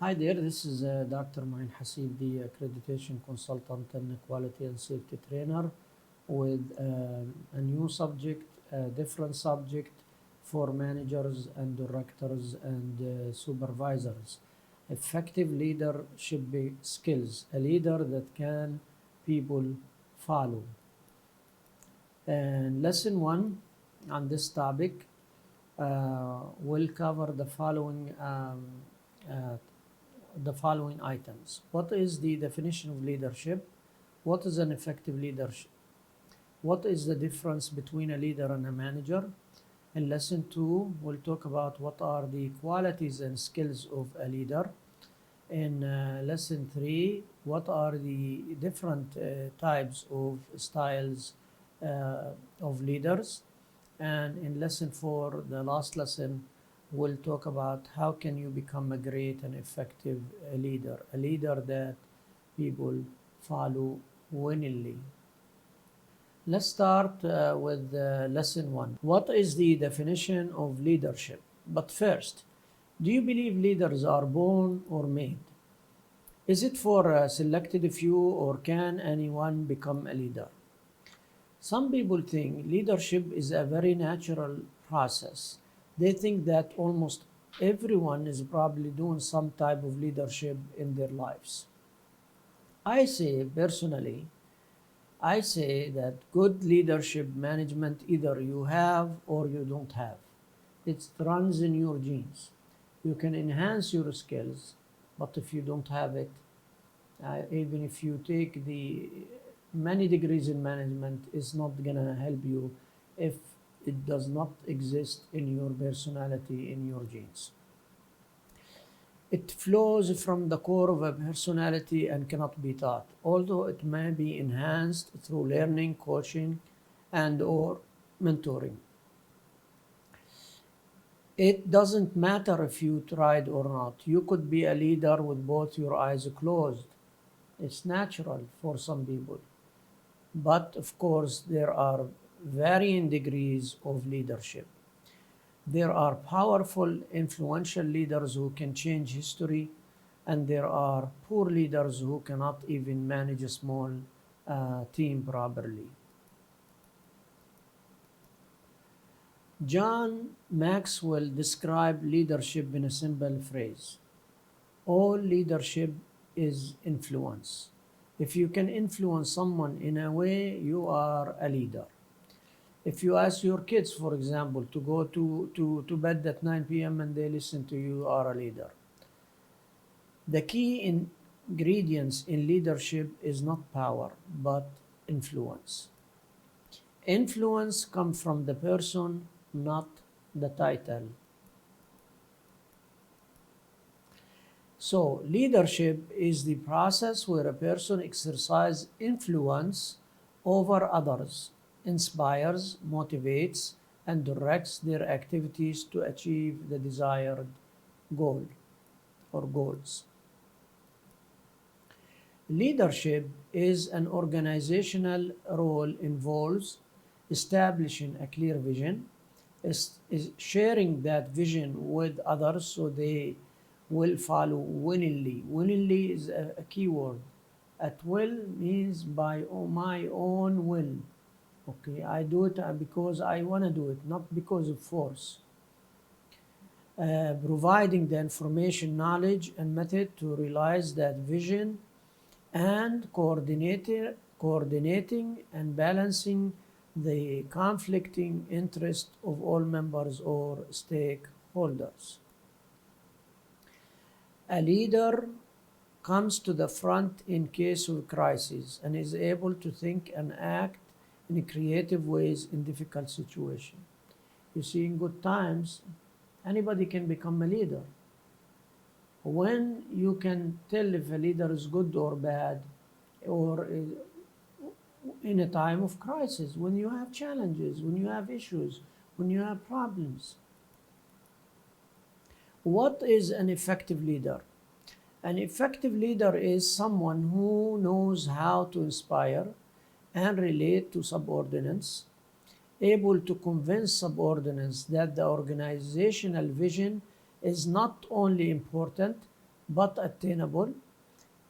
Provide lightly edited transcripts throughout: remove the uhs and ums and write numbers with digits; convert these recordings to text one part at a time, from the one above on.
Hi there, this is Dr. Main Hasib, the Accreditation Consultant and Quality and Safety Trainer with a new subject, a different subject for managers and directors and supervisors. Effective leadership skills, a leader that can people follow. And lesson one on this topic will cover uh, the following items. What is the definition of leadership? What is an effective leadership? What is the difference between a leader and a manager? In lesson two, we'll talk about what are the qualities and skills of a leader. In lesson three, what are the different types of styles of leaders? And in lesson four, the last lesson, we'll talk about how can you become a great and effective a leader that people follow willingly. Let's start with lesson one. What is the definition of leadership? But first, do you believe leaders are born or made? Is it for a selected few, or can anyone become a leader? Some people think leadership is a very natural process. They think that almost everyone is probably doing some type of leadership in their lives. I say that good leadership management either you have or you don't have. It runs in your genes. You can enhance your skills, but if you don't have it, even if you take the many degrees in management, it's not gonna help you if it does not exist in your personality, in your genes. It flows from the core of a personality and cannot be taught, although it may be enhanced through learning, coaching, and or mentoring. It doesn't matter if you tried or not. You could be a leader with both your eyes closed. It's natural for some people. But of course, there are varying degrees of leadership. There are powerful, influential leaders who can change history, and there are poor leaders who cannot even manage a small team properly. John Maxwell described leadership in a simple phrase. All leadership is influence. If you can influence someone in a way, you are a leader. If you ask your kids, for example, to go to bed at 9 p.m. and they listen to you, you are a leader. The key ingredients in leadership is not power, but influence. Influence comes from the person, not the title. So, leadership is the process where a person exercises influence over others, inspires, motivates, and directs their activities to achieve the desired goal or goals. Leadership is an organizational role involves establishing a clear vision, is sharing that vision with others so they will follow willingly. Willingly is a key word. At will means by my own will. Okay, I do it because I want to do it, not because of force. Providing the information, knowledge, and method to realize that vision and coordinating and balancing the conflicting interest of all members or stakeholders. A leader comes to the front in case of crisis and is able to think and act in creative ways in difficult situations. You see, in good times, anybody can become a leader. When you can tell if a leader is good or bad, or in a time of crisis, when you have challenges, when you have issues, when you have problems. What is an effective leader? An effective leader is someone who knows how to inspire and relate to subordinates, able to convince subordinates that the organizational vision is not only important but attainable,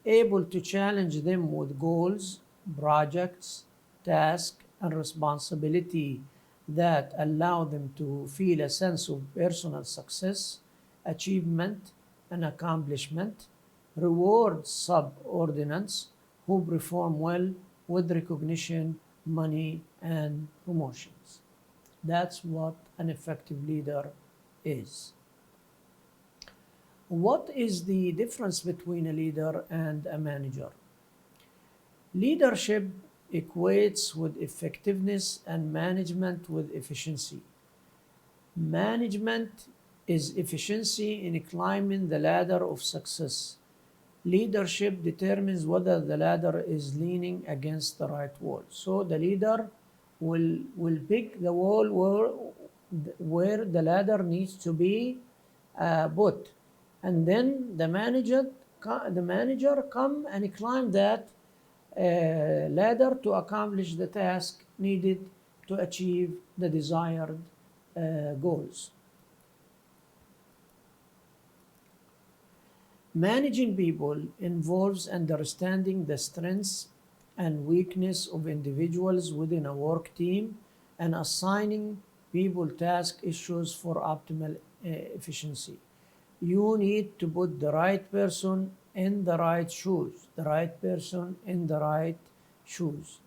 able to challenge them with goals, projects, tasks, and responsibility that allow them to feel a sense of personal success, achievement, and accomplishment, reward subordinates who perform well with recognition, money, and promotions. That's what an effective leader is. What is the difference between a leader and a manager? Leadership equates with effectiveness and management with efficiency. Management is efficiency in climbing the ladder of success. Leadership determines whether the ladder is leaning against the right wall. So the leader will pick the wall where the ladder needs to be put, and then the manager come and climb that ladder to accomplish the task needed to achieve the desired goals. Managing people involves understanding the strengths and weakness of individuals within a work team and assigning people task issues for optimal efficiency. You need to put the right person in the right shoes, the right person in the right shoes.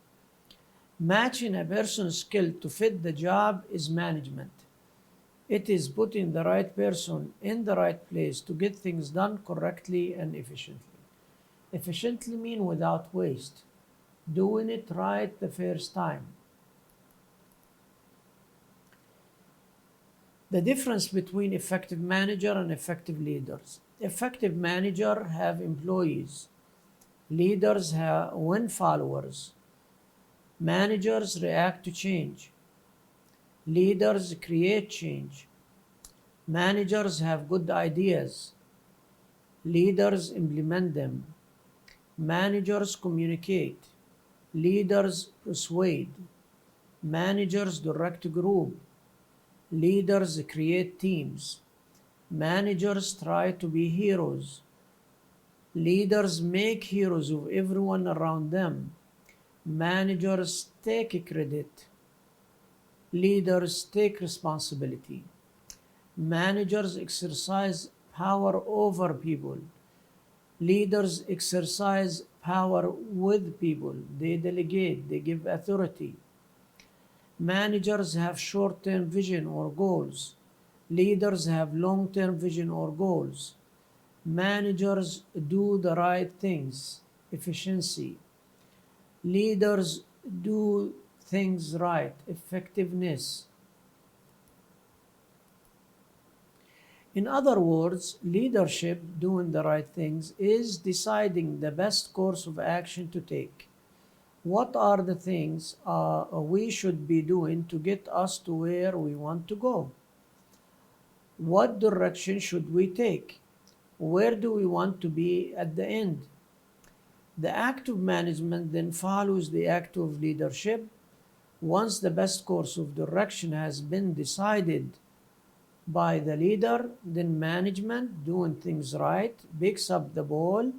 Matching a person's skill to fit the job is management. It is putting the right person in the right place to get things done correctly and efficiently. Efficiently means without waste, doing it right the first time. The difference between effective manager and effective leaders. Effective manager have employees. Leaders win followers. Managers react to change. Leaders create change. Managers have good ideas. Leaders implement them. Managers communicate. Leaders persuade. Managers direct a group. Leaders create teams. Managers try to be heroes. Leaders make heroes of everyone around them. Managers take credit. Leaders take responsibility. Managers exercise power over people. Leaders exercise power with people. They delegate, they give authority. Managers have short-term vision or goals. Leaders have long-term vision or goals. Managers do the right things, efficiency. Leaders do things right, effectiveness. In other words, leadership, doing the right things, is deciding the best course of action to take. What are the things we should be doing to get us to where we want to go? What direction should we take? Where do we want to be at the end? The act of management then follows the act of leadership. Once the best course of direction has been decided by the leader, then management, doing things right, picks up the ball,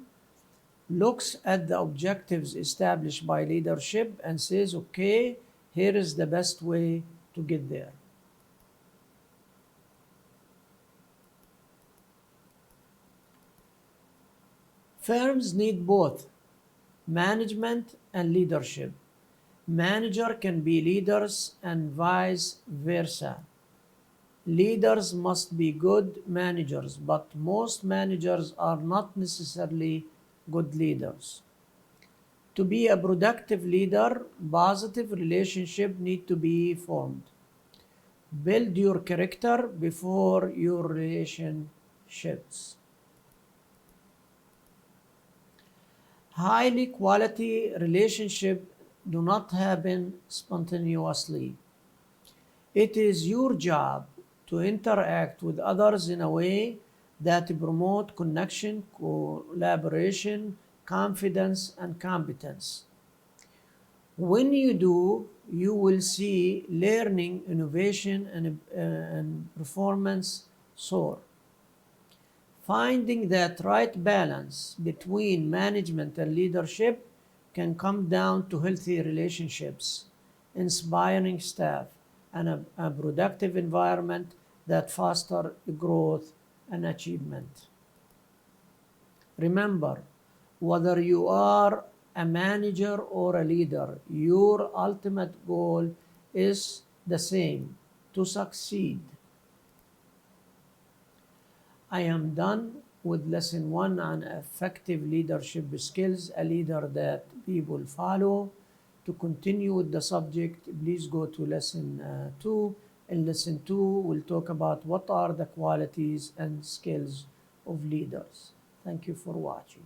looks at the objectives established by leadership and says, okay, here is the best way to get there. Firms need both management and leadership. Manager can be leaders and vice versa. Leaders must be good managers, but most managers are not necessarily good leaders. To be a productive leader, positive relationships need to be formed. Build your character before your relationships. Highly quality relationships do not happen spontaneously. It is your job to interact with others in a way that promote connection, collaboration, confidence, and competence. When you do, you will see learning, innovation, and performance soar. Finding that right balance between management and leadership can come down to healthy relationships, inspiring staff, and a productive environment that foster growth and achievement. Remember, whether you are a manager or a leader, your ultimate goal is the same: to succeed. I am done with lesson 1 on effective leadership skills, a leader that people follow. To continue with the subject, please go to lesson 2. In lesson 2, we'll talk about what are the qualities and skills of leaders. Thank you for watching.